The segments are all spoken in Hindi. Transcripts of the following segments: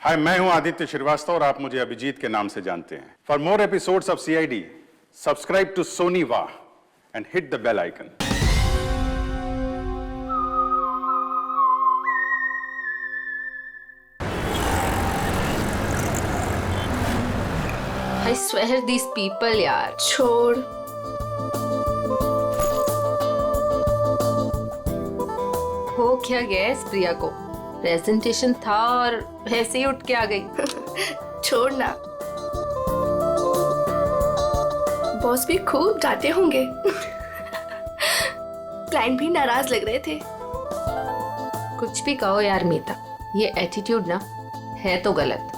हाय, मैं हूं आदित्य श्रीवास्तव और आप मुझे अभिजीत के नाम से जानते हैं। For more episodes of CID, subscribe to Sony वाह and hit the bell icon. I swear these people यार। छोड़। हो क्या गया इस प्रिया को? प्रेजेंटेशन था और ऐसे ही उठ के आ गई। छोड़ ना। बॉस भी खूब डांटे होंगे। क्लाइंट भी नाराज लग रहे थे। कुछ भी कहो यार मीता, ये एटीट्यूड ना है तो गलत।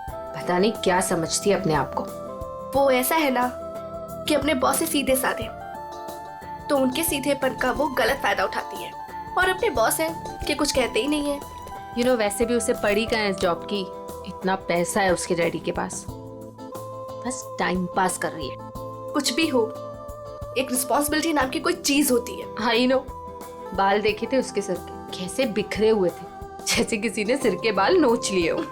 पता नहीं क्या समझती है अपने आप को। वो ऐसा है ना कि अपने बॉस से सीधे साधे, तो उनके सीधेपन का वो गलत फायदा उठाती है। और अपने बॉस है कि कुछ कहते ही नहीं है। यू नो, वैसे भी उसे पड़ी कहाँ है इस जॉब की? इतना पैसा है उसके डैडी के पास, बस टाइम पास कर रही है। कुछ भी हो, एक रिस्पॉन्सिबिलिटी नाम की कोई चीज होती है। I know. बाल देखे थे उसके सिर के, कैसे बिखरे हुए थे, जैसे किसी ने सिर के बाल नोच लिए हो।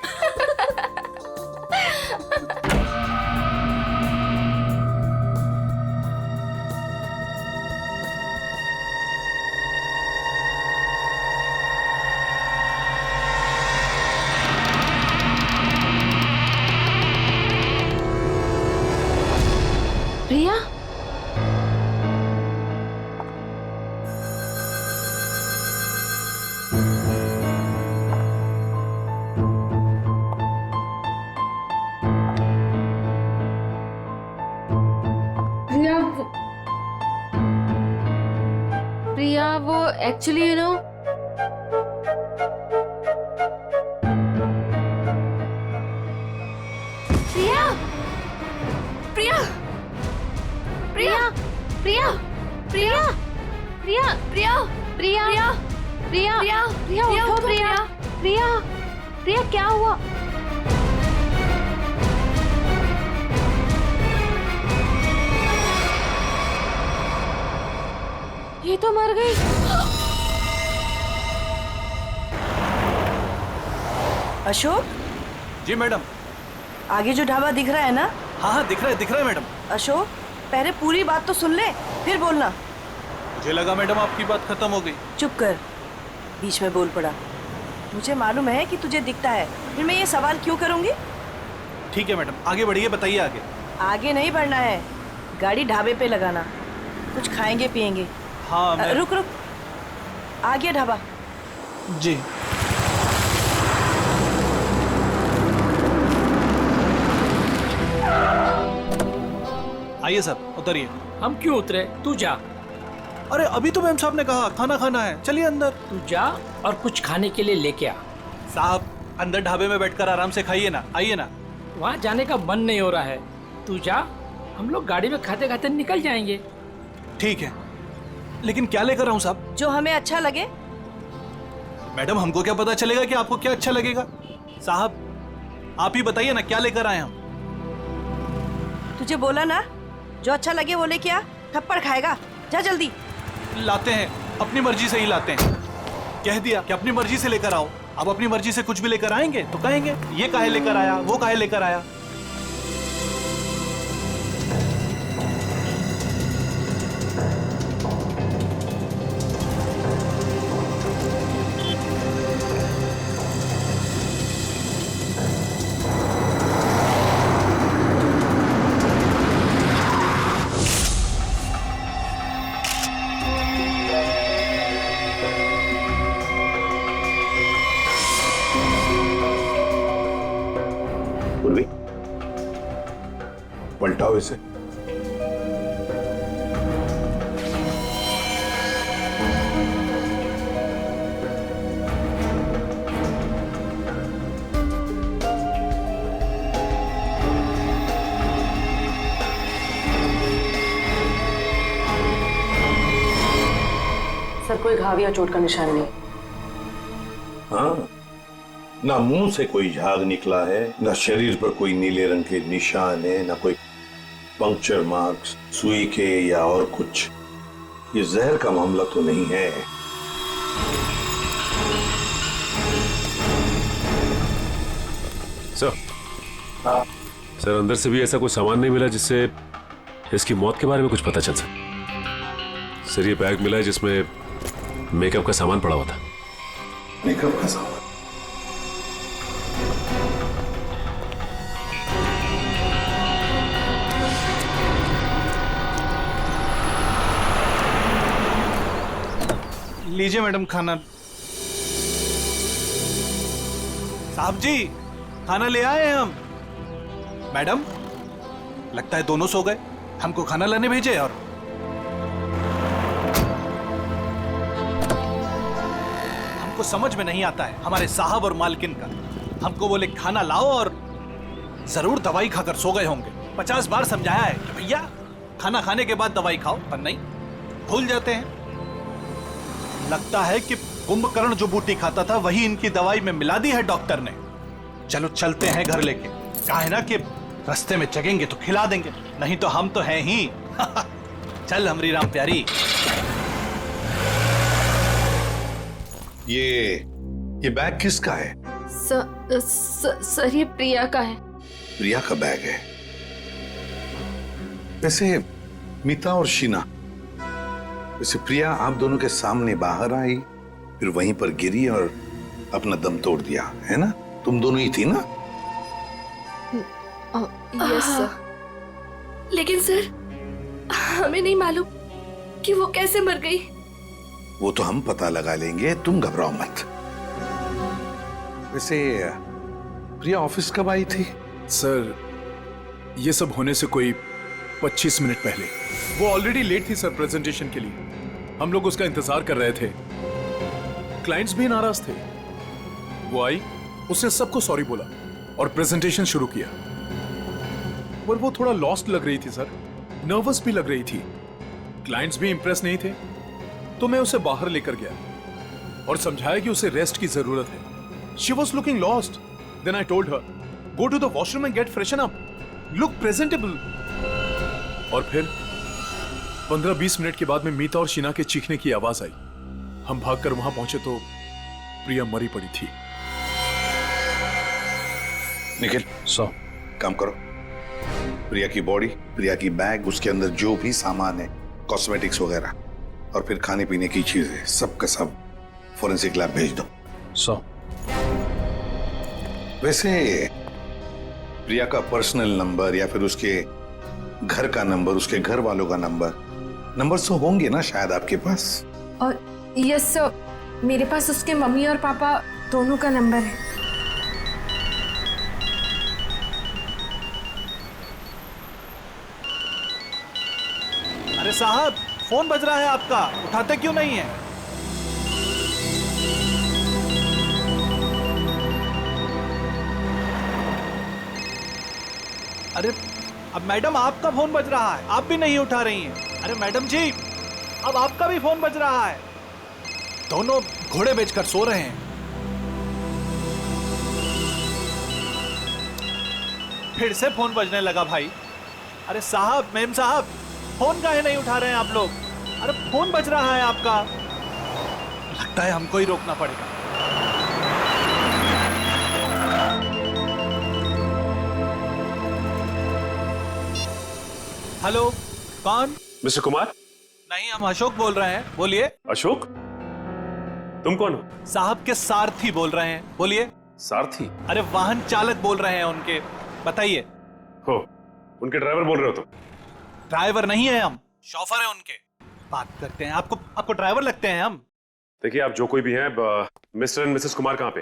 प्रिया, प्रिया वो एक्चुअली यू नो प्रिया, प्रिया, प्रिया, प्रिया, प्रिया, प्रिया, प्रिया, प्रिया, प्रिया, प्रिया, प्रिया, प्रिया, उठो प्रिया, प्रिया, प्रिया क्या हुआ? ये तो मर गई। अशोक, जी मैडम। आगे जो ढाबा दिख रहा है ना? हाँ हाँ, दिख रहा है मैडम। अशोक, पहले पूरी बात तो सुन ले, फिर बोलना। मुझे लगा मैडम आपकी बात खत्म हो गई। चुप कर, बीच में बोल पड़ा। मुझे मालूम है कि तुझे दिखता है, फिर मैं ये सवाल क्यों करूंगी? ठीक है मैडम, आगे बढ़िए, बताइए आगे। आगे नहीं बढ़ना है, गाड़ी ढाबे पे लगाना, कुछ खाएंगे पिएंगे। हाँ मैं... रुक रुक, आ गया ढाबा। जी। आइए साहब, उतरिए। हम क्यों उतरे? तू जा। अरे अभी तो मैम साहब ने कहा खाना खाना है, चलिए अंदर। तू जा और कुछ खाने के लिए लेके आ। साहब, अंदर ढाबे में बैठकर आराम से खाइए ना, आइए ना। वहाँ जाने का मन नहीं हो रहा है, तू जा। हम लोग गाड़ी में खाते खाते निकल जाएंगे। ठीक है, लेकिन क्या लेकर आऊँ साहब? जो हमें अच्छा लगे। मैडम, हमको क्या पता चलेगा कि आपको क्या अच्छा लगेगा? साहब, आप ही बताइए ना, क्या लेकर आए हम? तुझे बोला ना, जो अच्छा लगे वो लेके आ, थप्पड़ खाएगा। जा जल्दी। लाते हैं, अपनी मर्जी से ही लाते हैं। कह दिया कि अपनी मर्जी से लेकर आओ। अब अपनी मर्जी से कुछ भी लेकर आएंगे तो कहेंगे ये काहे लेकर आया, वो काहे लेकर आया। पूर्वी, पलटाओ इसे। सर, कोई घाव या चोट का निशान नहीं। हाँ, ना मुंह से कोई झाग निकला है, ना शरीर पर कोई नीले रंग के निशान है, ना कोई पंक्चर मार्क्स, सुई के या और कुछ। ये जहर का मामला तो नहीं है। सर सर अंदर से भी ऐसा कोई सामान नहीं मिला जिससे इसकी मौत के बारे में कुछ पता चल सके। सर ये बैग मिला है जिसमें मेकअप का सामान पड़ा हुआ था। मेकअप का सामान? लीजिए मैडम खाना। साहब जी खाना ले आए हैं हम। मैडम लगता है दोनों सो गए, हमको खाना लाने भेजे। और हमको समझ में नहीं आता है हमारे साहब और मालकिन का। हमको बोले खाना लाओ और जरूर दवाई खाकर सो गए होंगे। 50 बार समझाया है कि भैया खाना खाने के बाद दवाई खाओ, पर नहीं, भूल जाते हैं। लगता है कि कुंभकर्ण जो बूटी खाता था वही इनकी दवाई में मिला दी है डॉक्टर ने। चलो चलते हैं घर लेके। कहा है ना कि रास्ते में चगेंगे तो खिला देंगे, नहीं तो हम तो हैं ही। चल हमरी राम प्यारी। ये बैग किसका है? सर ये प्रिया का है। प्रिया का बैग है? वैसे मीता और शीना, वैसे प्रिया आप दोनों के सामने बाहर आई, फिर वहीं पर गिरी और अपना दम तोड़ दिया, है ना? तुम दोनों ही थी ना? Yes sir. लेकिन सर हमें नहीं मालूम कि वो कैसे मर गई। वो तो हम पता लगा लेंगे, तुम घबराओ मत। वैसे प्रिया ऑफिस कब आई थी? सर ये सब होने से कोई 25 मिनट पहले। वो ऑलरेडी लेट थी सर प्रेजेंटेशन के लिए। हम लोग उसका इंतजार कर रहे थे। क्लाइंट्स भी नाराज थे। वो आई, उसने सबको सॉरी बोला और प्रेजेंटेशन शुरू किया। पर वो थोड़ा लॉस्ट लग रही थी सर, नर्वस भी लग रही थी। क्लाइंट्स भी इंप्रेस नहीं थे, तो मैं उसे बाहर लेकर गया और समझाया कि उसे रेस्ट की जरूरत है। She was looking lost. Then I told her, go to the washroom and get freshen up, look presentable. और फिर 15-20 मिनट के बाद में मीता और शीना के चीखने की आवाज आई। हम भागकर वहां पहुंचे तो प्रिया मरी पड़ी थी। निखिल, काम करो। प्रिया की बॉडी, प्रिया की बैग, उसके अंदर जो भी सामान है, कॉस्मेटिक्स वगैरह और फिर खाने पीने की चीजें, सब का सब फोरेंसिक लैब भेज दो। वैसे प्रिया का पर्सनल नंबर या फिर उसके घर का नंबर, उसके घर वालों का नंबर तो होंगे ना शायद आपके पास? और यस सर, मेरे पास उसके मम्मी और पापा दोनों का नंबर है। अरे साहब फोन बज रहा है आपका, उठाते क्यों नहीं है? अरे अब मैडम आपका फोन बज रहा है, आप भी नहीं उठा रही हैं। अरे मैडम जी अब आपका भी फोन बज रहा है। दोनों घोड़े बेचकर सो रहे हैं। फिर से फोन बजने लगा भाई। अरे साहब, मैम साहब, फोन काहे नहीं उठा रहे हैं आप लोग? अरे फोन बज रहा है आपका। लगता है हमको ही रोकना पड़ेगा। हेलो, कौन? मिस्टर कुमार? नहीं, हम अशोक बोल रहे हैं, बोलिए। अशोक? तुम कौन हो? साहब के सारथी बोल रहे हैं, बोलिए। सारथी? अरे वाहन चालक बोल रहे हैं उनके, बताइए। हो, उनके ड्राइवर बोल रहे हो तुम? ड्राइवर नहीं है हम, शॉफर है उनके। बात करते हैं, आपको ड्राइवर लगते हैं हम। देखिए आप जो कोई भी हैं, मिस्टर एंड मिसेस कुमार कहाँ पे?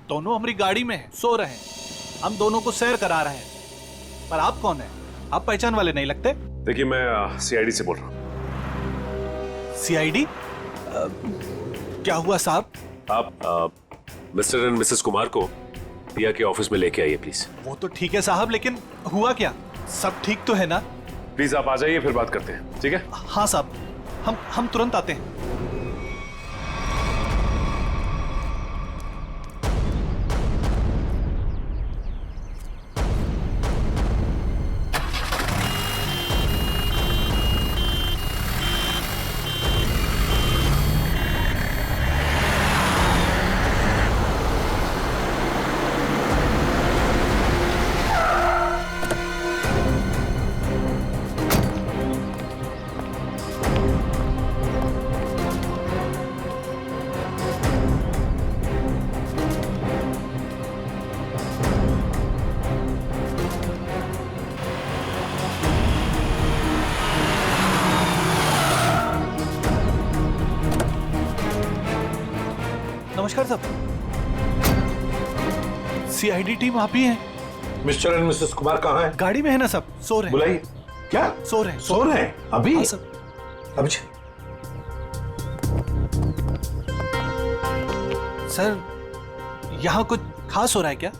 दोनों हमारी गाड़ी में हैं, सो रहे हैं। हम दोनों को सैर करा रहे हैं। पर आप कौन हैं? आप पहचान वाले नहीं लगते। देखिए मैं सीआईडी से बोल रहा हूँ। सीआईडी? क्या हुआ साहब? आप मिस्टर एंड मिसेस कुमार को प्रिया के ऑफिस में लेके आइए प्लीज। वो तो ठीक है साहब, लेकिन हुआ क्या? सब ठीक तो है ना? प्लीज आप आ जाइए, फिर बात करते हैं, ठीक है? हाँ साहब, हम तुरंत आते हैं। नमस्कार साहब। सीआईडी टीम आप ही हैं? मिस्टर एंड मिसेस कुमार कहाँ हैं? गाड़ी में है ना सब, सो रहे हैं। बुलाइए। क्या सो रहे हैं। सो रहे हैं अभी? हाँ, सर। अभी सर यहाँ कुछ खास हो रहा है क्या?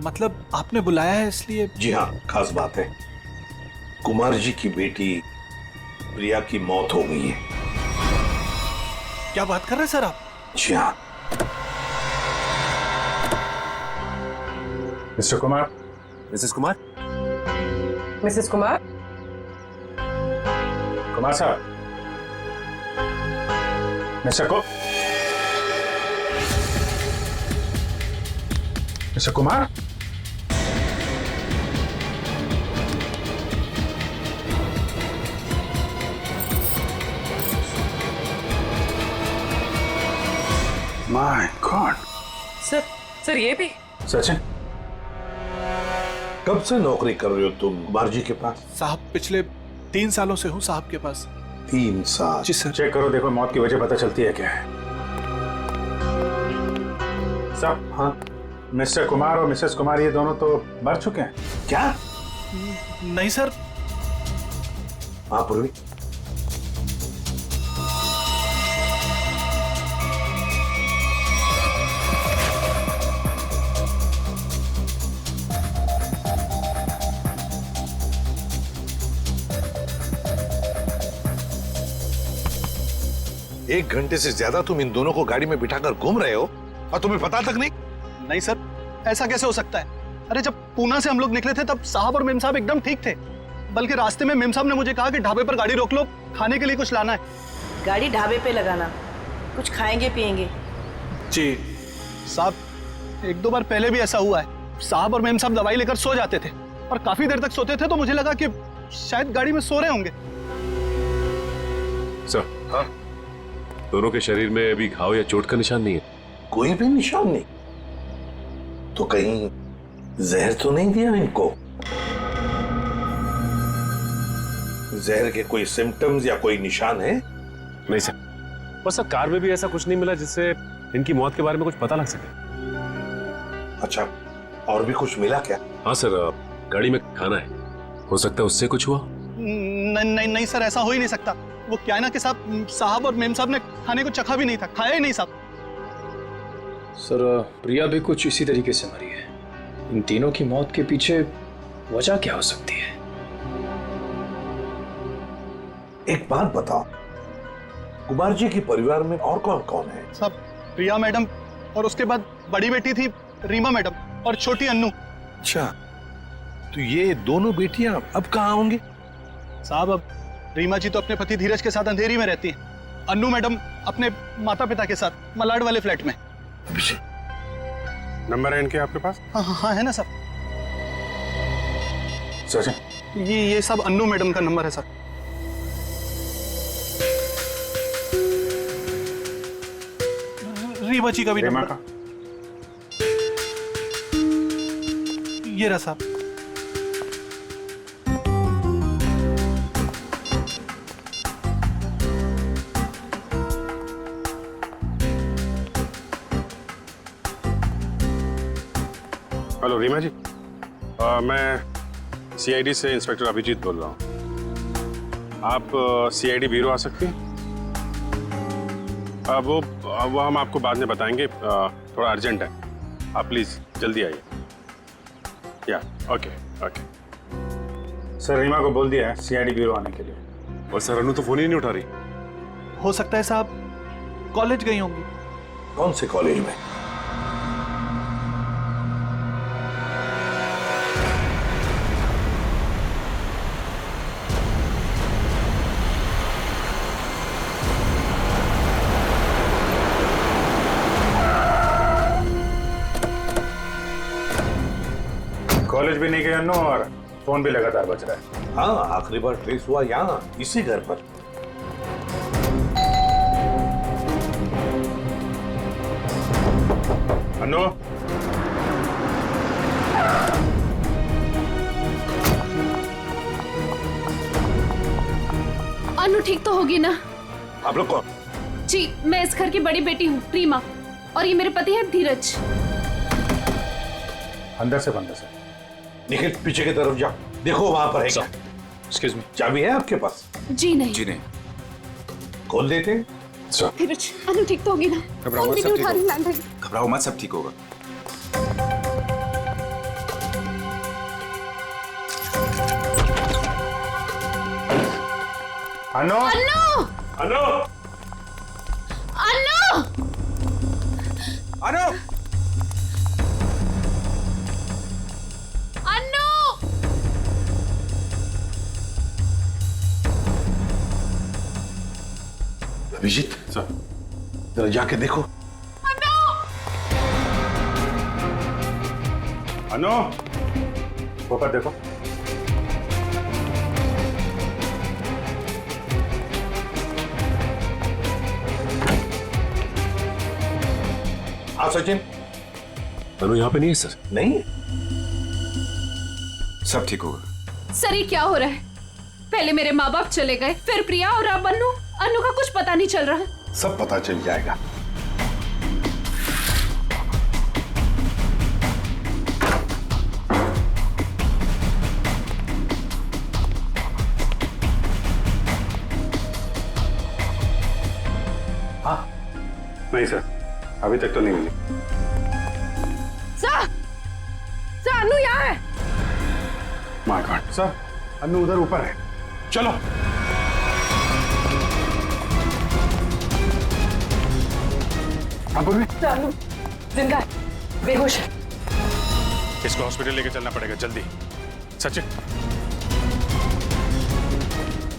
मतलब आपने बुलाया है इसलिए? जी हाँ, खास बात है। कुमार जी की बेटी प्रिया की मौत हो गई है। क्या बात कर रहे हैं सर आप? जी हाँ। Mr Kumar, Mrs Kumar, Mrs Kumar, Kumar साहब, Mr Kumar, my god. Sir ये भी? सचिन, कब से नौकरी कर रहे हो तुम कुमार जी के पास? साहब पिछले 3 सालों से हूँ साहब के पास। 3 साल? जी सर। चेक करो, देखो मौत की वजह पता चलती है क्या है। सब हाँ, मिस्टर कुमार और मिसेस कुमार ये दोनों तो मर चुके हैं। क्या? नहीं सर। हाँ पूर्वी, एक घंटे से ज्यादा तुम इन दोनों को गाड़ी में बिठाकर घूम रहे हो और तुम्हें पता तक नहीं? नहीं सर, ऐसा कैसे हो सकता है? अरे जब पूना से हम लोग निकले थे तब साहब और मेम साहब एकदम ठीक थे। बल्कि रास्ते में मेम साहब ने मुझे कहा कि ढाबे पर गाड़ी रोक लो, खाने के लिए कुछ लाना है। गाड़ी ढाबे पे लगाना, कुछ खाएंगे पिएंगे। जी साहब, 1-2 बार पहले भी ऐसा हुआ है। साहब और मेम साहब दवाई लेकर सो जाते थे और काफी देर तक सोते थे, तो मुझे लगा कि शायद गाड़ी में सो रहे होंगे। सर, हाँ? दोनों के शरीर में अभी घाव या चोट का निशान नहीं है? कोई भी निशान नहीं? तो कहीं जहर तो नहीं दिया इनको? जहर के कोई सिम्टम्स या कोई निशान है? नहीं सर, बस सर कार में भी ऐसा कुछ नहीं मिला जिससे इनकी मौत के बारे में कुछ पता लग सके। अच्छा, और भी कुछ मिला क्या? हाँ सर, गाड़ी में खाना है, हो सकता है उससे कुछ हुआ। नहीं सर, ऐसा हो ही नहीं सकता। वो क्या है ना कि साहब और मेम साहब ने खाने को चखा भी नहीं था, खाया ही नहीं साहब। सर प्रिया भी कुछ इसी तरीके से मरी है। इन तीनों की मौत के पीछे वजह क्या हो सकती है? एक बात बताओ, कुमार जी के परिवार में और कौन कौन है? साहब, प्रिया मैडम और उसके बाद बड़ी बेटी थी रीमा मैडम और छोटी अन्नू। अच्छा, तो ये दोनों बेटियां अब कहाँ होंगी? साहब, अब रीमा जी तो अपने पति धीरज के साथ अंधेरी में रहती हैं। अन्नू मैडम अपने माता पिता के साथ मलाड वाले फ्लैट में। नंबर है इनके आपके पास? हाँ है ना सर। सचिन, ये सब अन्नू मैडम का नंबर है सर। रीमा जी का भी रीमा नंबर। का? ये रहा साहब। हेलो रीमा जी, मैं सीआईडी से इंस्पेक्टर अभिजीत बोल रहा हूँ। आप सीआईडी ब्यूरो आ सकती हैं? वो हम आपको बाद में बताएंगे, थोड़ा अर्जेंट है। आप प्लीज़ जल्दी आइए। या ओके। सर, रीमा को बोल दिया है सीआईडी ब्यूरो आने के लिए। और सर अनु तो फोन ही नहीं उठा रही। हो सकता है साहब कॉलेज गई होंगी। कौन से कॉलेज में? कॉलेज भी नहीं गए अन्नू और फोन भी लगातार बज रहा है। हाँ, आखिरी बार ट्रेस हुआ यहाँ, इसी घर पर। अन्नू, अनु ठीक तो होगी ना? आप लोग कौन? जी, मैं इस घर की बड़ी बेटी हूँ, रीमा। और ये मेरे पति है धीरज। अंदर से बंद है सर। निखिल पीछे की तरफ जाओ, देखो वहां पर है क्या। Excuse me. चाबी है आपके पास? जी नहीं। जी नहीं। खोल देते हैं। धीरज, अनु ठीक तो होगी ना? फोन भी नहीं उठा रही लैंडलाइन। घबराओ मत, सब ठीक होगा। अनु अनु! अनु अनु! अनु! अनु! अभिजीत सर, जरा जाके देखो। अनु ऊपर देखो। हाँ सचिन। अनु यहाँ पे नहीं है सर। नहीं, सब ठीक होगा। सर ये क्या हो रहा है? पहले मेरे माँ बाप चले गए, फिर प्रिया और अब अनु। अनु का कुछ पता नहीं चल रहा है। सब पता चल जाएगा। नहीं सर, अभी तक तो नहीं मिली। सर! सर अनु यहाँ है। माय गॉड सर, अनु उधर ऊपर है। चलो। अनु जिंदा है, बेहोश है। इसको हॉस्पिटल लेके चलना पड़ेगा जल्दी। सचिन।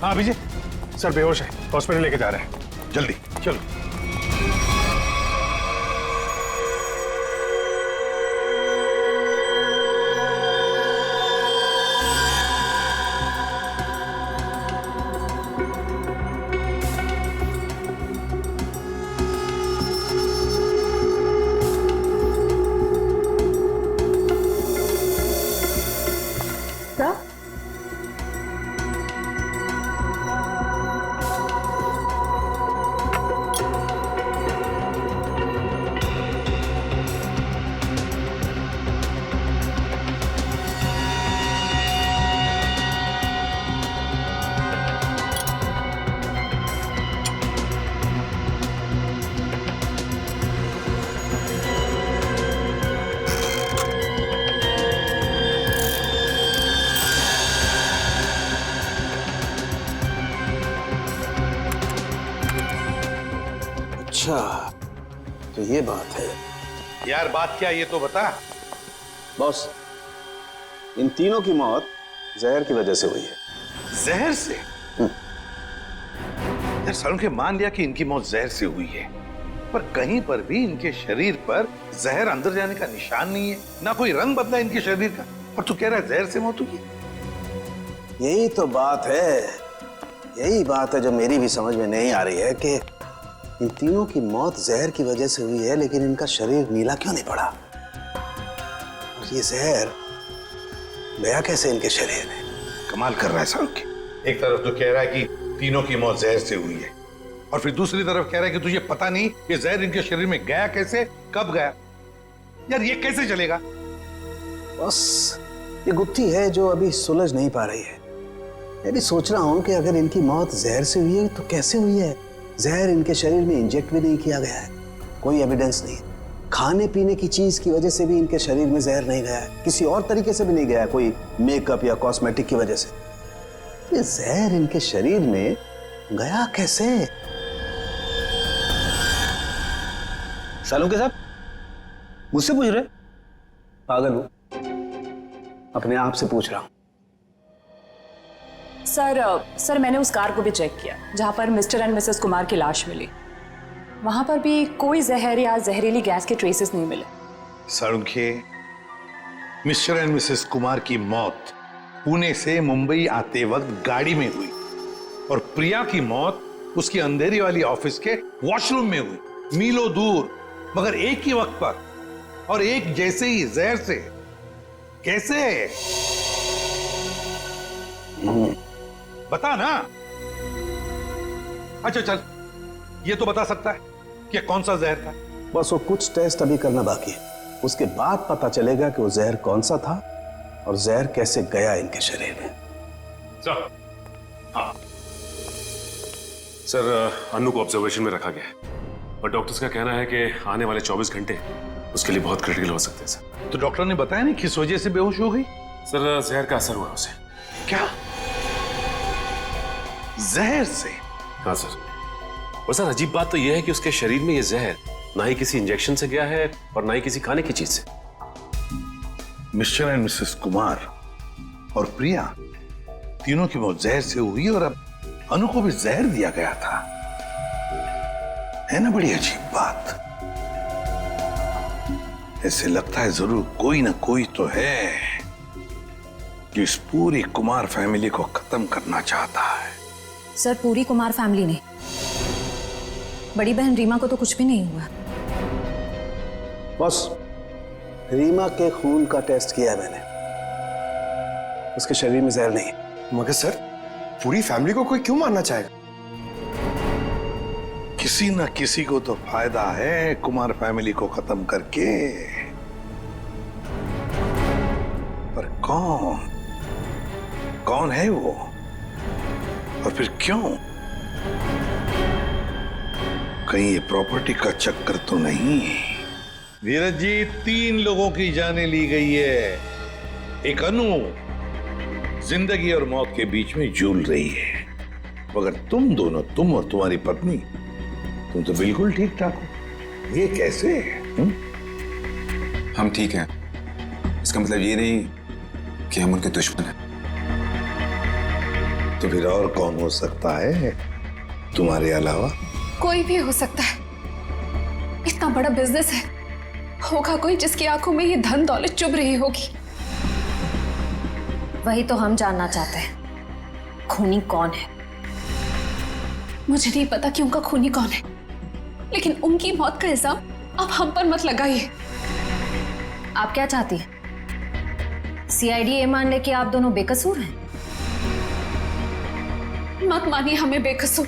हाँ अभिजीत, सर बेहोश है, हॉस्पिटल लेके जा रहे हैं। जल्दी चलो। अच्छा, तो ये बात है। यार बात क्या, ये तो बता। बॉस, इन तीनों की मौत जहर की वजह से हुई है। जहर से? यार सालों के मान लिया कि इनकी मौत जहर से हुई है, पर कहीं पर भी इनके शरीर पर जहर अंदर जाने का निशान नहीं है, ना कोई रंग बदला इनके शरीर का, और तू कह रहा है जहर से मौत हुई है। यही तो बात है, यही बात है जो मेरी भी समझ में नहीं आ रही है कि इन तीनों की मौत जहर की वजह से हुई है, लेकिन इनका शरीर नीला क्यों नहीं पड़ा? और ये जहर गया कैसे इनके शरीर में? कमाल कर रहा है साहब की। एक तरफ तो कह रहा है कि तीनों की मौत जहर से हुई है, और फिर दूसरी तरफ कह रहा है कि तुझे पता नहीं ये जहर इनके शरीर में गया कैसे, कब गया। यार ये कैसे चलेगा? बस ये गुत्थी है जो अभी सुलझ नहीं पा रही है। मैं भी सोच रहा हूं कि अगर इनकी मौत जहर से हुई है तो कैसे हुई है? जहर इनके शरीर में इंजेक्ट भी नहीं किया गया है, कोई एविडेंस नहीं। खाने पीने की चीज की वजह से भी इनके शरीर में जहर नहीं गया है, किसी और तरीके से भी नहीं गया है, कोई मेकअप या कॉस्मेटिक की वजह से। ये जहर इनके शरीर में गया कैसे? सालुंके साहब मुझसे पूछ रहे? पागल हूं, अपने आप से पूछ रहा हूं। सर मैंने उस कार को भी चेक किया जहां पर मिस्टर एंड मिसेस कुमार की लाश मिली। वहां पर भी कोई जहर या जहरीली गैस के ट्रेसेस नहीं मिले। Salunke, mister and Mrs Kumar की मौत पुणे से मुंबई आते वक्त गाड़ी में हुई, और प्रिया की मौत उसकी अंधेरी वाली ऑफिस के वॉशरूम में हुई, मीलों दूर, मगर एक ही वक्त पर और एक जैसे ही जहर से। कैसे? बता ना। अच्छा चल, ये तो बता सकता है कि कौन सा जहर था। बस वो कुछ टेस्ट अभी करना बाकी है, उसके बाद पता चलेगा कि वो जहर कौन सा था और जहर कैसे गया इनके शरीर में। सर, हाँ सर, अनु को ऑब्जर्वेशन में रखा गया है और डॉक्टर्स का कहना है कि आने वाले 24 घंटे उसके लिए बहुत क्रिटिकल हो सकते हैं सर। तो डॉक्टर ने बताया नहीं किस वजह से बेहोश हो गई? सर, जहर का असर हुआ उसे। क्या? जहर से? हाँ सर। और सर, अजीब बात तो यह है कि उसके शरीर में यह जहर ना ही किसी इंजेक्शन से गया है और ना ही किसी खाने की चीज से। मिस्टर एंड मिसेस कुमार और प्रिया तीनों की मौत जहर से हुई और अब अनु को भी जहर दिया गया था। है ना बड़ी अजीब बात। ऐसे लगता है जरूर कोई ना कोई तो है जो इस पूरी कुमार फैमिली को खत्म करना चाहता है। सर, पूरी कुमार फैमिली नहीं, बड़ी बहन रीमा को तो कुछ भी नहीं हुआ। बस रीमा के खून का टेस्ट किया है मैंने, उसके शरीर में जहर नहीं है। मगर सर, पूरी फैमिली को कोई क्यों मारना चाहेगा? किसी ना किसी को तो फायदा है कुमार फैमिली को खत्म करके, पर कौन है वो और फिर क्यों? कहीं ये प्रॉपर्टी का चक्कर तो नहीं? धीरज जी, 3 लोगों की जानें ली गई है। एक अनु जिंदगी और मौत के बीच में झूल रही है, मगर तुम दोनों, तुम और तुम्हारी पत्नी, तुम तो बिल्कुल ठीक ठाक हो। ये कैसे? हम ठीक हैं, इसका मतलब ये नहीं कि हम उनके दुश्मन हैं। तो फिर और कौन हो सकता है तुम्हारे अलावा? कोई भी हो सकता है। इतना बड़ा बिजनेस है, होगा कोई जिसकी आंखों में ये धन दौलत चुभ रही होगी। वही तो हम जानना चाहते हैं, खूनी कौन है? मुझे नहीं पता कि उनका खूनी कौन है, लेकिन उनकी मौत का इल्जाम आप हम पर मत लगाइए। आप क्या चाहती हैं? सीआईडी ये मान ले कि आप दोनों बेकसूर हैं? मत मानिए हमें बेकसूर,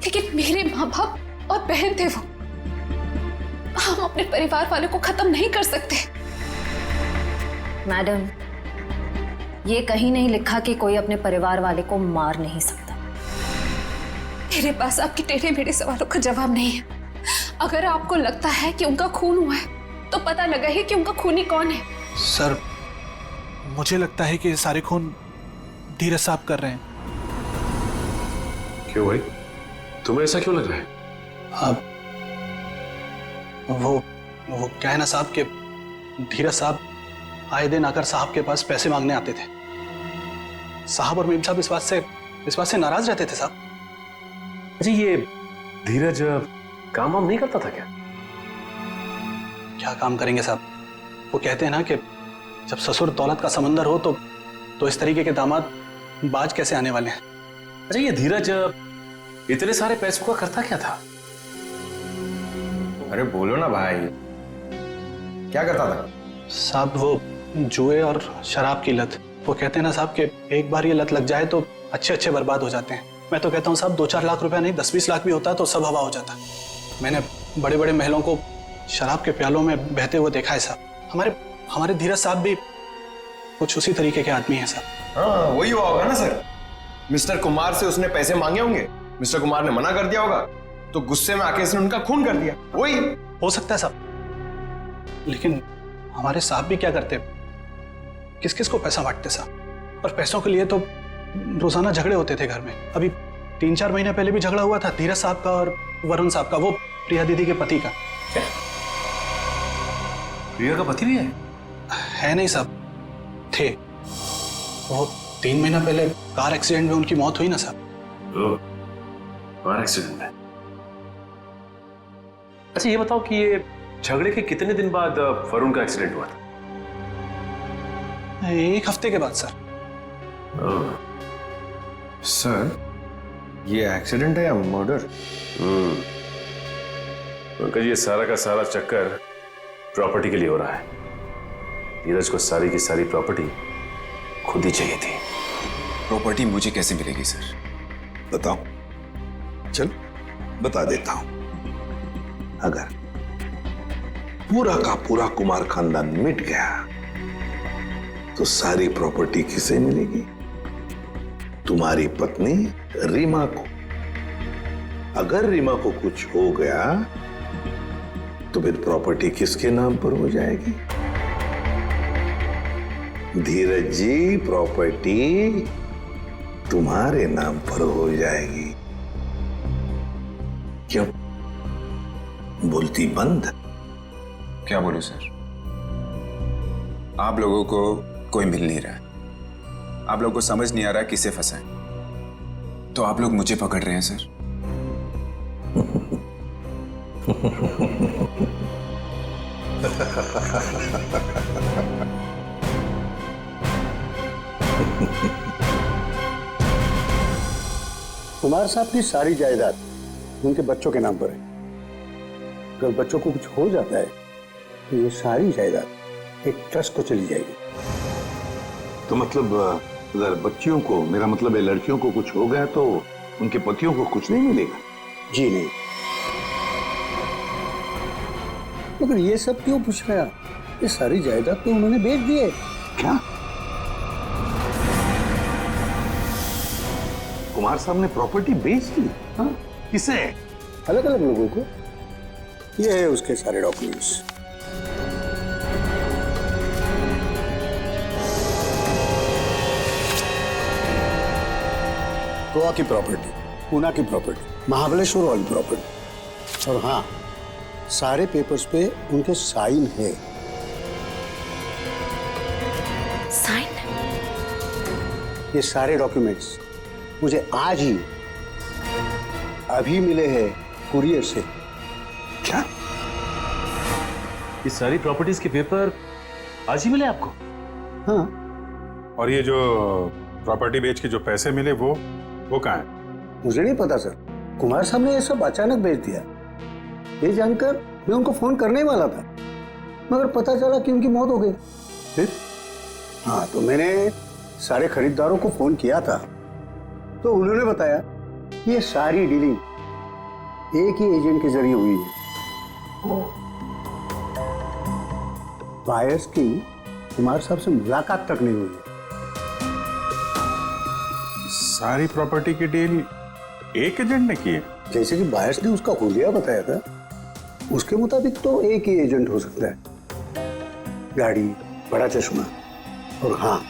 लेकिन मेरे माँ बाप और बहन थे वो। हम अपने परिवार वालों को खत्म नहीं कर सकते। मैडम, ये कहीं नहीं लिखा कि कोई अपने परिवार वाले को मार नहीं सकता। मेरे पास आपके टेढ़े मेढ़े सवालों का जवाब नहीं है। अगर आपको लगता है कि उनका खून हुआ है, तो पता लगा है कि उनका खूनी कौन है। सर, मुझे लगता है कि ये सारे खून धीरज साहब कर रहे हैं। क्यों भाई, तुम्हें ऐसा क्यों लग रहा है? आप वो क्या है ना साहब के धीरज साहब आए दिन आकर साहब के पास पैसे मांगने आते थे। साहब और मीम साहब इस बात से नाराज रहते थे साहब। अच्छा, ये धीरज काम वाम नहीं करता था क्या? क्या काम करेंगे साहब? वो कहते हैं ना कि जब ससुर दौलत का समंदर हो तो इस तरीके के दामाद बाज कैसे आने वाले हैं। अच्छा, ये धीरज इतने सारे पैसों का करता क्या था? अरे बोलो ना भाई, क्या करता था? साहब, वो जुए और शराब की लत। वो कहते हैं ना साहब कि एक बार ये लत लग जाए तो अच्छे बर्बाद हो जाते हैं। मैं तो कहता हूँ साहब, 2-4 लाख रुपया नहीं, 10-20 लाख भी होता तो सब हवा हो जाता। मैंने बड़े बड़े महलों को शराब के प्यालों में बहते हुए देखा है साहब। हमारे धीरज साहब भी कुछ उसी तरीके के आदमी हैं साहब। हाँ, वही हुआ होगा ना सर। मिस्टर कुमार से उसने पैसे मांगे होंगे, मिस्टर कुमार ने मना कर दिया होगा, तो गुस्से में आके उसने उनका खून कर दिया। वही हो सकता है साहब, लेकिन हमारे साहब भी क्या करते, किस किस को पैसा बांटते साहब। और पैसों के लिए तो रोजाना झगड़े होते थे घर में। अभी 3-4 महीने पहले भी झगड़ा हुआ था धीरज साहब का और वरुण साहब का, वो प्रिया दीदी के पति का। प्रिया का पति भी है नहीं साहब, थे। वो 3 महीना पहले कार एक्सीडेंट में उनकी मौत हुई ना साहब। कार एक्सीडेंट में? अच्छा, ये बताओ कि ये झगड़े के कितने दिन बाद वरुण का एक्सीडेंट हुआ था? 1 हफ्ते के बाद सर। सर, ये एक्सीडेंट है या मर्डर? पंकज, ये सारा का सारा चक्कर प्रॉपर्टी के लिए हो रहा है। धीरज को सारी की सारी प्रॉपर्टी खुद ही चाहिए थी। प्रॉपर्टी मुझे कैसे मिलेगी सर? बताओ, चल बता देता हूं। अगर पूरा का पूरा कुमार खानदान मिट गया तो सारी प्रॉपर्टी किसे मिलेगी? तुम्हारी पत्नी रीमा को। अगर रीमा को कुछ हो गया तो फिर प्रॉपर्टी किसके नाम पर हो जाएगी? धीरज जी, प्रॉपर्टी तुम्हारे नाम पर हो जाएगी। क्यों बोलती बंद? क्या बोलूं सर? आप लोगों को कोई मिल नहीं रहा है, आप लोगों को समझ नहीं आ रहा किसे फंसाएं, तो आप लोग मुझे पकड़ रहे हैं सर। कुमार साहब की सारी जायदाद उनके बच्चों के नाम पर है। अगर बच्चों को कुछ हो जाता है तो ये सारी जायदाद एक ट्रस्ट को चली जाएगी। तो मतलब अगर बच्चियों को, मेरा मतलब है लड़कियों को कुछ हो गया तो उनके पतियों को कुछ नहीं मिलेगा? जी नहीं। मगर ये सब क्यों पूछ रहे हैं? ये सारी जायदाद तो उन्होंने बेच दी है। क्या? कुमार साहब ने प्रॉपर्टी बेच दी? हाँ? किसे? अलग अलग लोगों को। ये है उसके सारे डॉक्यूमेंट्स। गोवा की प्रॉपर्टी, पूना की प्रॉपर्टी, महाबलेश्वर वाली प्रॉपर्टी, और हाँ, सारे पेपर्स पे उनके साइन है। साइन? ये सारे डॉक्यूमेंट्स मुझे आज ही अभी मिले हैं कुरियर से। क्या? ये सारी प्रॉपर्टीज के पेपर आज ही मिले आपको? हाँ। और ये जो प्रॉपर्टी बेच के जो पैसे मिले वो कहाँ है? मुझे नहीं पता सर, कुमार साहब ने ये सब अचानक भेज दिया। ये जानकर मैं उनको फोन करने वाला था, मगर पता चला कि उनकी मौत हो गई। फिर हाँ, तो मैंने सारे खरीदारों को फोन किया था, तो उन्होंने बताया कि ये सारी डीलिंग एक ही एजेंट के जरिए हुई है। बायर्स की कुमार साहब से मुलाकात तक नहीं हुई है। सारी प्रॉपर्टी की डील एक एजेंट ने की है? जैसे कि बायर्स ने उसका हुलिया बताया था, उसके मुताबिक तो एक ही एजेंट हो सकता है। गाड़ी, बड़ा चश्मा और हाँ,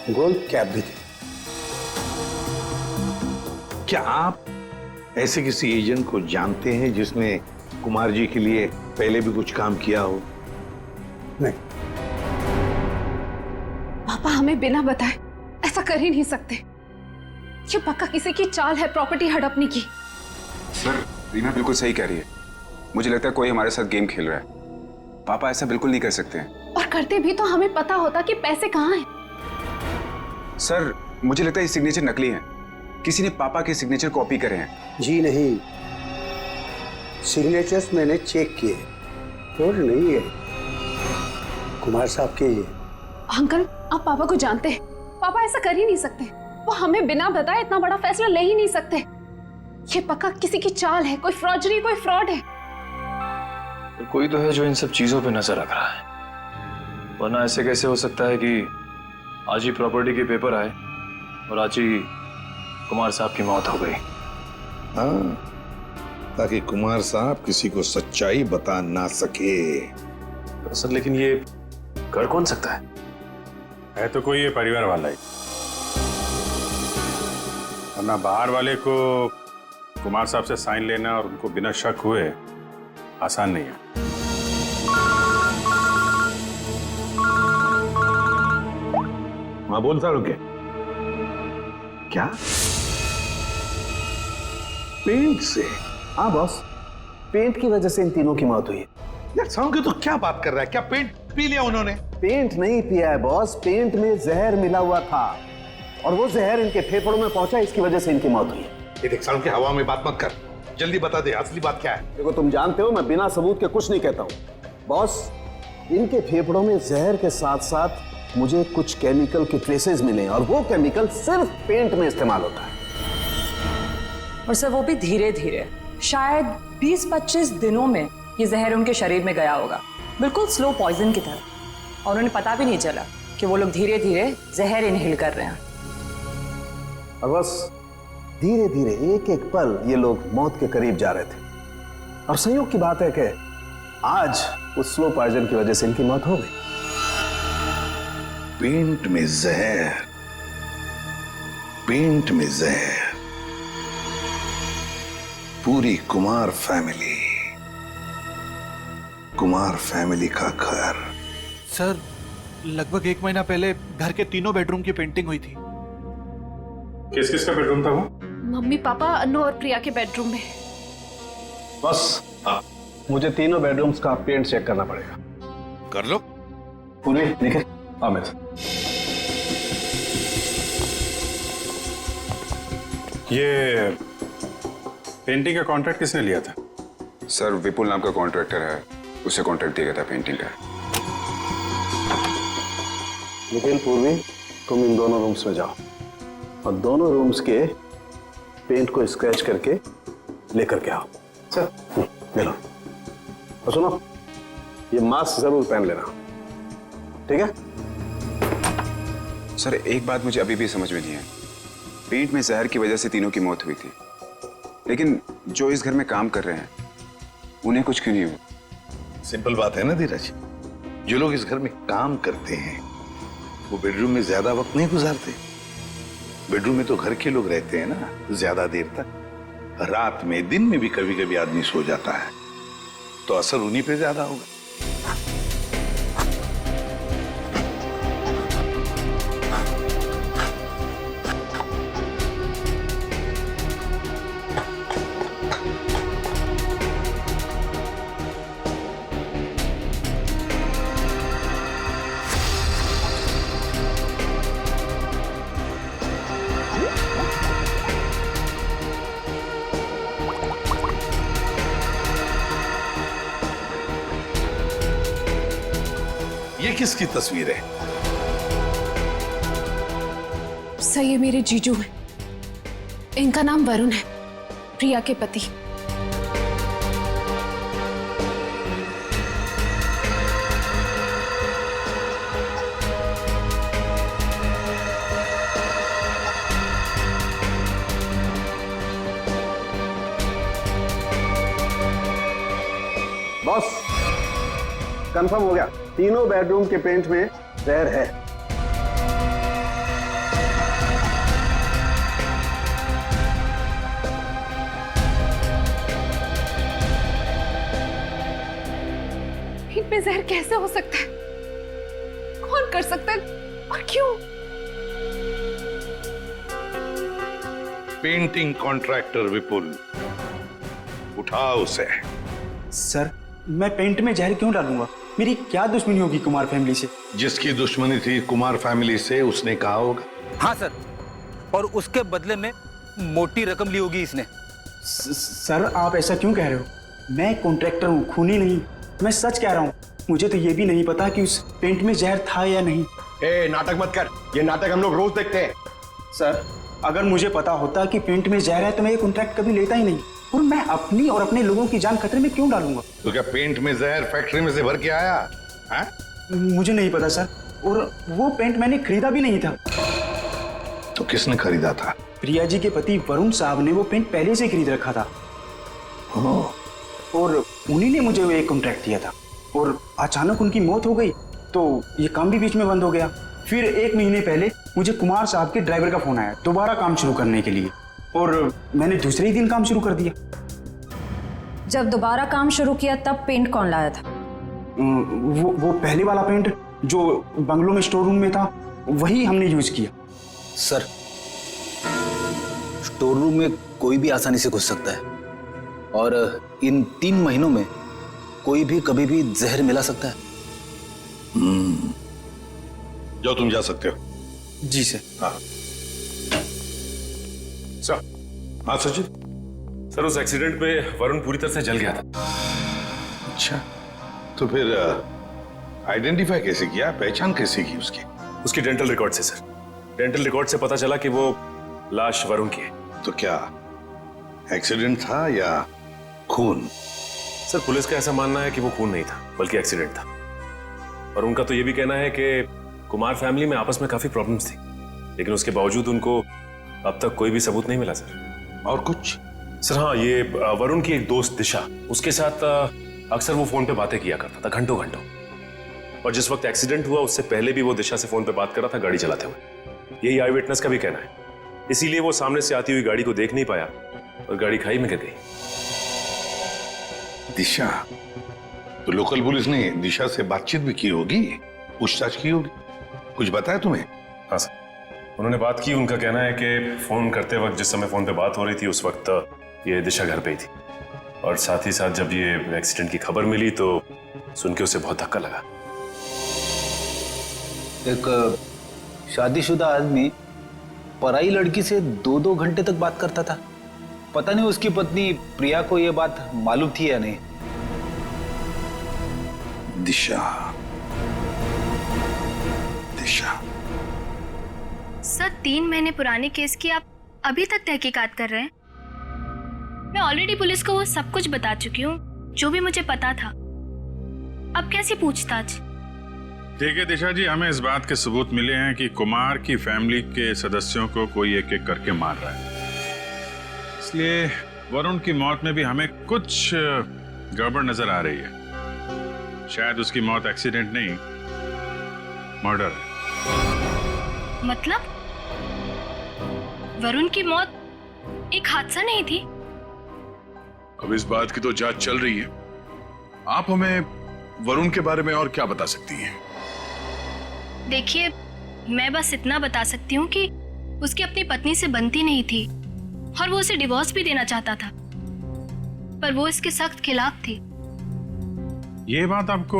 गोल्ड कैप भी थी। क्या आप ऐसे किसी एजेंट को जानते हैं जिसने कुमार जी के लिए पहले भी कुछ काम किया हो? नहीं। पापा हमें बिना बताए ऐसा कर ही नहीं सकते। ये पक्का किसी की चाल है प्रॉपर्टी हड़पने की। सर, रीना बिल्कुल सही कह रही है। मुझे लगता है कोई हमारे साथ गेम खेल रहा है। पापा ऐसा बिल्कुल नहीं कर सकते हैं। और करते भी तो हमें पता होता कि पैसे कहाँ हैं। सर, मुझे लगता है ये सिग्नेचर नकली है। किसी ने पापा के सिग्नेचर कॉपी करे हैं। जी नहीं, सिग्नेचर्स मैंने चेक किए, और नहीं है, कुमार साहब के ही। अंकल, आप पापा को जानते हैं। पापा ऐसा कर ही नहीं सकते। वो हमें बिना बताए इतना बड़ा फैसला ले ही नहीं सकते। ये पक्का किसी की चाल है, कोई फ्रॉडरी, कोई फ्रॉड है। कोई तो है जो इन सब चीजों पे नजर रख रहा है, वरना ऐसे कैसे हो सकता है कि आज ही प्रॉपर्टी के पेपर आए और आज ही कुमार साहब की मौत हो गई। हाँ, ताकि कुमार साहब किसी को सच्चाई बता ना सके। सर, लेकिन ये कर कौन सकता है तो कोई ये परिवार वाला ही, वरना बाहर वाले को कुमार साहब से साइन लेना और उनको बिना शक हुए आसान नहीं है। हाँ, बोल सारू के क्या? पेंट से? हाँ बॉस, पेंट की वजह से इन तीनों की मौत हुई है। यार सारू तो क्या बात कर रहा है? क्या पेंट पी लिया उन्होंने? पेंट नहीं पिया है बॉस, पेंट में जहर मिला हुआ था और वो जहर इनके फेफड़ों में पहुंचा, इसकी वजह से इनकी मौत हुई है। ये देख सारू के हवा में बात मत कर, जल्दी बता दे असली बात क्या है। देखो, तुम जानते हो मैं बिना सबूत के कुछ नहीं कहता हूँ। बॉस, इनके फेफड़ों में जहर के साथ साथ मुझे कुछ केमिकल के ट्रेसेस मिले और वो केमिकल सिर्फ पेंट में इस्तेमाल होता है। और सर, वो भी धीरे धीरे, शायद 20-25 दिनों में ये जहर उनके शरीर में गया होगा। बिल्कुल स्लो पॉइजन की तरह, और उन्हें पता भी नहीं चला कि वो लोग धीरे धीरे जहर इनहेल कर रहे हैं। और बस धीरे धीरे एक एक पल ये लोग मौत के करीब जा रहे थे। और संयोग की बात है कि आज उस स्लो पॉइजन की वजह से इनकी मौत हो गई। पेंट में जहर, पेंट में जहर, पूरी कुमार फैमिली का घर। सर, लगभग 1 महीना पहले घर के 3 बेडरूम की पेंटिंग हुई थी। किस किस का बेडरूम था वो? मम्मी पापा, अनु और प्रिया के बेडरूम में। बस मुझे तीनों बेडरूम्स का पेंट चेक करना पड़ेगा। कर लो। पूरी निखिल, अमित। ये पेंटिंग का कॉन्ट्रैक्ट किसने लिया था? सर, विपुल नाम का कॉन्ट्रैक्टर है, उसे कॉन्ट्रैक्ट दिया गया था पेंटिंग का। निखिल, पूर्वी, तुम इन दोनों रूम्स में जाओ और दोनों रूम्स के पेंट को स्क्रैच करके लेकर के आओ। सर, ले लो। और सुनो, ये मास्क जरूर पहन लेना, ठीक है? सर, एक बात मुझे अभी भी समझ में नहीं है। पेंट में जहर की वजह से तीनों की मौत हुई थी, लेकिन जो इस घर में काम कर रहे हैं उन्हें कुछ क्यों नहीं हुआ? सिंपल बात है ना धीरज, जो लोग इस घर में काम करते हैं वो बेडरूम में ज्यादा वक्त नहीं गुजारते। बेडरूम में तो घर के लोग रहते हैं ना ज्यादा देर तक। रात में, दिन में भी कभी कभी आदमी सो जाता है, तो असर उन्हीं पे ज्यादा होगा। ये किसकी तस्वीर है? सर, ये मेरे जीजू हैं। इनका नाम वरुण है, प्रिया के पति। बॉस, कंफर्म हो गया, तीनों बेडरूम के पेंट में जहर है। पेंट में जहर कैसे हो सकता है? कौन कर सकता है और क्यों? पेंटिंग कॉन्ट्रैक्टर विपुल, उठाओ उसे। सर, मैं पेंट में जहर क्यों डालूंगा? मेरी क्या दुश्मनी होगी कुमार फैमिली से? जिसकी दुश्मनी थी कुमार फैमिली से उसने कहा होगा। हाँ सर, और उसके बदले में मोटी रकम ली होगी इसने। सर, आप ऐसा क्यों कह रहे हो? मैं कॉन्ट्रैक्टर हूँ, खूनी नहीं। मैं सच कह रहा हूँ। मुझे तो ये भी नहीं पता कि उस पेंट में जहर था या नहीं। नाटक मत कर, ये नाटक हम लोग रोज देखते हैं। सर, अगर मुझे पता होता कि पेंट में जहर है तो मैं ये कॉन्ट्रैक्ट कभी लेता ही नहीं। और मैं अपनी और अपने लोगों की जान खतरे में क्यों डालूंगा? तो क्या पेंट में जहर फैक्ट्री में से भर के आया है? मुझे नहीं पता सर, और वो पेंट मैंने खरीदा भी नहीं था। तो किसने खरीदा था? प्रिया जी के पति वरुण साहब ने वो पेंट पहले से खरीद रखा था। और उन्हीं ने मुझे वो एक कॉन्ट्रैक्ट दिया था, और अचानक उनकी मौत हो गई तो ये काम भी बीच में बंद हो गया। फिर 1 महीने पहले मुझे कुमार साहब के ड्राइवर का फोन आया दोबारा काम शुरू करने के लिए, और मैंने दूसरे ही दिन काम शुरू कर दिया। जब दोबारा काम शुरू किया तब पेंट कौन लाया था? वो पहले वाला पेंट जो बंगलों में स्टोर रूम में था, वही हमने यूज किया। सर, स्टोर रूम में कोई भी आसानी से घुस सकता है, और इन 3 महीनों में कोई भी कभी भी जहर मिला सकता है। जाओ, तुम जा सकते हो। जी सर। हाँ सर। हाँ सचिन। सर, उस एक्सीडेंट में वरुण पूरी तरह से जल गया था। अच्छा, तो फिर आइडेंटिफाई कैसे किया, पहचान कैसे की उसकी? उसकी डेंटल रिकॉर्ड से सर। डेंटल रिकॉर्ड से पता चला कि वो लाश वरुण की है। तो क्या एक्सीडेंट था या खून? सर, पुलिस का ऐसा मानना है कि वो खून नहीं था बल्कि एक्सीडेंट था। और उनका तो ये भी कहना है कि कुमार फैमिली में आपस में काफी प्रॉब्लम्स थी, लेकिन उसके बावजूद उनको अब तक कोई भी सबूत नहीं मिला सर। और कुछ? सर हाँ, ये वरुण की एक दोस्त दिशा, उसके साथ अक्सर वो फोन पे बातें किया करता था घंटों घंटों, और जिस वक्त एक्सीडेंट हुआ उससे पहले भी वो दिशा से फोन पे बात कर रहा था गाड़ी चलाते हुए। यही आई विटनेस का भी कहना है। इसीलिए वो सामने से आती हुई गाड़ी को देख नहीं पाया और गाड़ी खाई में गिर गई। दिशा? तो लोकल पुलिस ने दिशा से बातचीत भी की होगी, पूछताछ की होगी, कुछ बताया तुम्हें? हाँ सर, उन्होंने बात की। उनका कहना है कि फोन करते वक्त जिस समय फोन पे बात हो रही थी उस वक्त ये दिशा घर पे ही थी, और साथ ही साथ जब ये एक्सीडेंट की खबर मिली तो सुन के उसे बहुत धक्का लगा। एक शादीशुदा आदमी पराई लड़की से 2-2 घंटे तक बात करता था। पता नहीं उसकी पत्नी प्रिया को यह बात मालूम थी या नहीं। दिशा, दिशा। सर 3 महीने पुराने केस की आप अभी तक तहकीकात कर रहे हैं? मैं ऑलरेडी पुलिस को वो सब कुछ बता चुकी हूँ जो भी मुझे पता था। अब कैसी पूछताछ? देखिए दिशा जी, हमें इस बात के सबूत मिले हैं कि कुमार की फैमिली के सदस्यों को कोई एक एक करके मार रहा है, इसलिए वरुण की मौत में भी हमें कुछ गड़बड़ नजर आ रही है। शायद उसकी मौत एक्सीडेंट नहीं, मर्डर है। मतलब वरुण की मौत एक हादसा नहीं थी? अब इस बात की तो जांच चल रही है। आप हमें वरुण के बारे में और क्या बता सकती हैं? देखिए, मैं बस इतना बता सकती हूँ कि उसकी अपनी पत्नी से बनती नहीं थी और वो उसे डिवोर्स भी देना चाहता था, पर वो इसके सख्त खिलाफ थी। ये बात आपको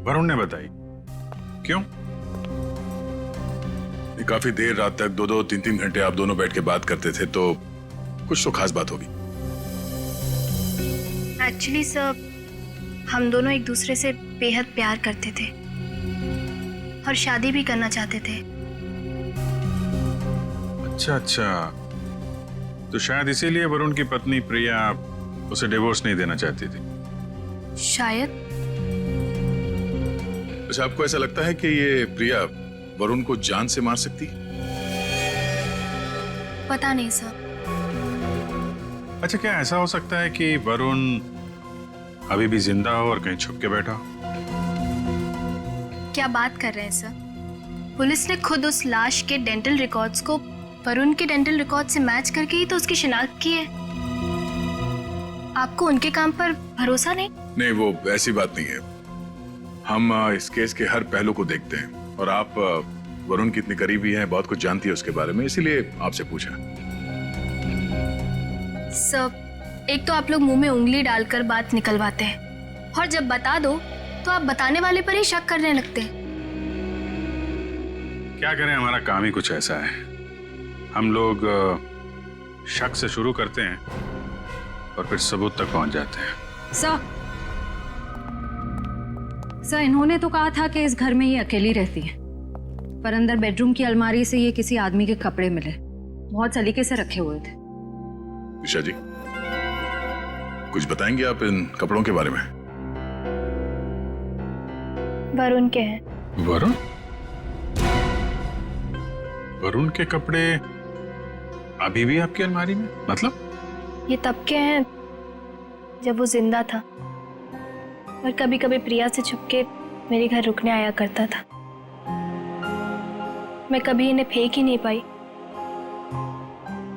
वरुण ने बताई? क्यों? काफी देर रात तक 2-2, 3-3 घंटे आप दोनों बैठ के बात करते थे, तो कुछ तो खास बात होगी। एक्चुअली सर, हम दोनों एक दूसरे से बेहद प्यार करते थे और शादी भी करना चाहते थे। अच्छा, तो शायद इसीलिए वरुण की पत्नी प्रिया उसे डिवोर्स नहीं देना चाहती थी। शायद। अच्छा, आपको ऐसा लगता है कि ये प्रिया वरुण को जान से मार सकती? पता नहीं सर। अच्छा, क्या ऐसा हो सकता है कि वरुण अभी भी जिंदा हो और कहीं छुप के बैठा हो? क्या बात कर रहे हैं सर? पुलिस ने खुद उस लाश के डेंटल रिकॉर्ड्स को वरुण के डेंटल रिकॉर्ड से मैच करके ही तो उसकी शिनाख्त की है। आपको उनके काम पर भरोसा नहीं? नहीं, वो ऐसी बात नहीं है। हम इस केस के हर पहलू को देखते हैं, और आप वरुण की इतनी करीबी हैं, बहुत कुछ जानती है उसके बारे में, इसीलिए आपसे पूछा। सर, एक तो आप लोग मुंह में उंगली डालकर बात निकलवाते हैं, और जब बता दो तो आप बताने वाले पर ही शक करने लगते हैं। क्या करें, हमारा काम ही कुछ ऐसा है। हम लोग शक से शुरू करते हैं और फिर सबूत तक पहुंच जाते हैं। सर, इन्होंने तो कहा था कि इस घर में ये अकेली रहती है, पर अंदर बेडरूम की अलमारी से ये किसी आदमी के कपड़े मिले, बहुत सलीके से रखे हुए थे। दिशा जी, कुछ बताएंगे आप इन कपड़ों के बारे में? वरुण के हैं। वरुण के कपड़े अभी भी आपकी अलमारी में? मतलब? ये तब के हैं जब वो जिंदा था और कभी कभी प्रिया से छुपके मेरे घर रुकने आया करता था। मैं कभी इन्हें फेंक ही नहीं पाई,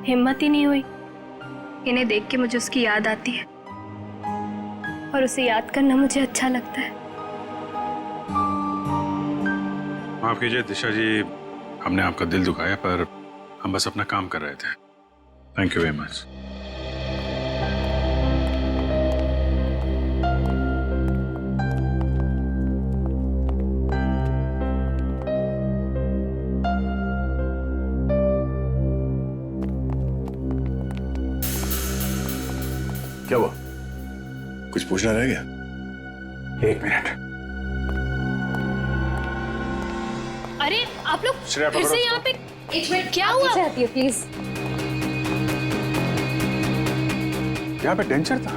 हिम्मत ही नहीं हुई। इन्हें देख के मुझे उसकी याद आती है और उसे याद करना मुझे अच्छा लगता है। माफ कीजिए दिशा जी, हमने आपका दिल दुखाया, पर हम बस अपना काम कर रहे थे। Thank you very much. क्या हुआ? कुछ पूछना रह गया? 1 मिनट। अरे आप लोग श्रेया, फिर से यहाँ पे? एक मिनट, क्या हुआ? चाहती है प्लीज? यहाँ पे डेंजर था।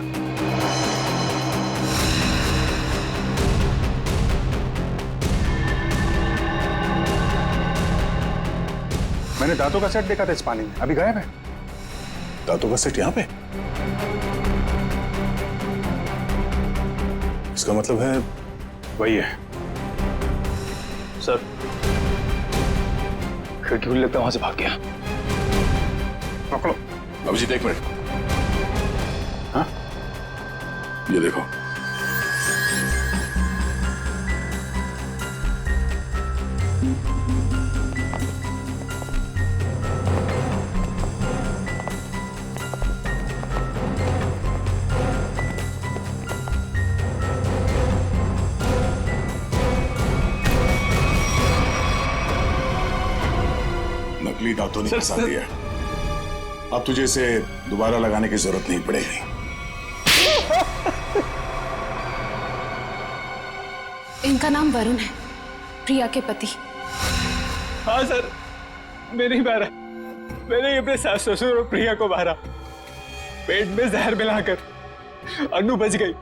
मैंने दांतों का सेट देखा था इस पानी में, अभी गायब है। दांतों का सेट यहाँ पे? इसका मतलब है वही है। सर, खिड़की खुली लगता है, वहां से भाग गया। पकड़ो अभिजीत, एक मिनट। हाँ, ये देखो। नकली दांतों ने फंसा दिया। अब तुझे इसे दोबारा लगाने की जरूरत नहीं पड़ेगी। इनका नाम वरुण है, प्रिया के पति। हाँ सर, मैं नहीं मारा। मैंने अपने सास ससुर और प्रिया को मारा। पेट में जहर मिलाकर। अनु बच गई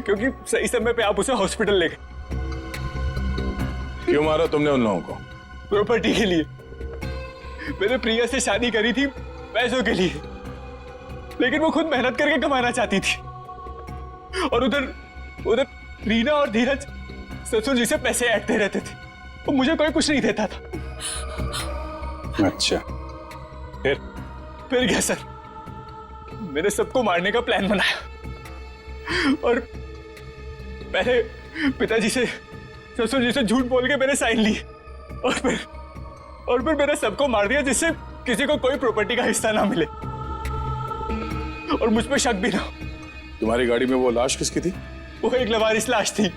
क्योंकि सही समय पे आप उसे हॉस्पिटल ले गए। क्यों मारा तुमने उन लोगों को? प्रॉपर्टी के लिए। मैंने प्रिया से शादी करी थी पैसों के लिए, लेकिन वो खुद मेहनत करके कमाना चाहती थी। और उधर रीना और धीरज ससुर जी से पैसे ऐंठते रहते थे। वो मुझे कोई कुछ नहीं देता था। अच्छा, फिर क्या सर, मैंने सबको मारने का प्लान बनाया और पहले पिताजी से ससुर जी से झूठ बोल के मैंने साइन लिए और फिर मैंने सबको मार दिया जिससे किसी को कोई प्रॉपर्टी का हिस्सा ना मिले और मुझ पे शक भी ना। तुम्हारी गाड़ी में वो लाश किसकी थी? वो एक लवारिस लाश थी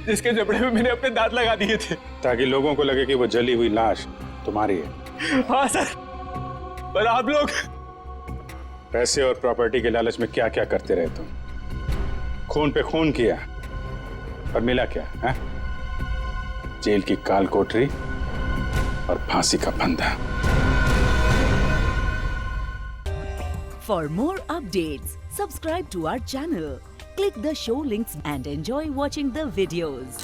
जिसके जबड़े में मैंने अपने दांत लगा दिए थे ताकि लोगों को लगे कि वो जली हुई लाश तुम्हारी है। हाँ सर, पर आप लोग पैसे और प्रॉपर्टी के लालच में क्या क्या करते रहे तुम? खून पे खून किया और मिला क्या है? जेल की काल कोठरी और फांसी का फंदा। For more updates, subscribe to our channel, click the show links and enjoy watching the videos.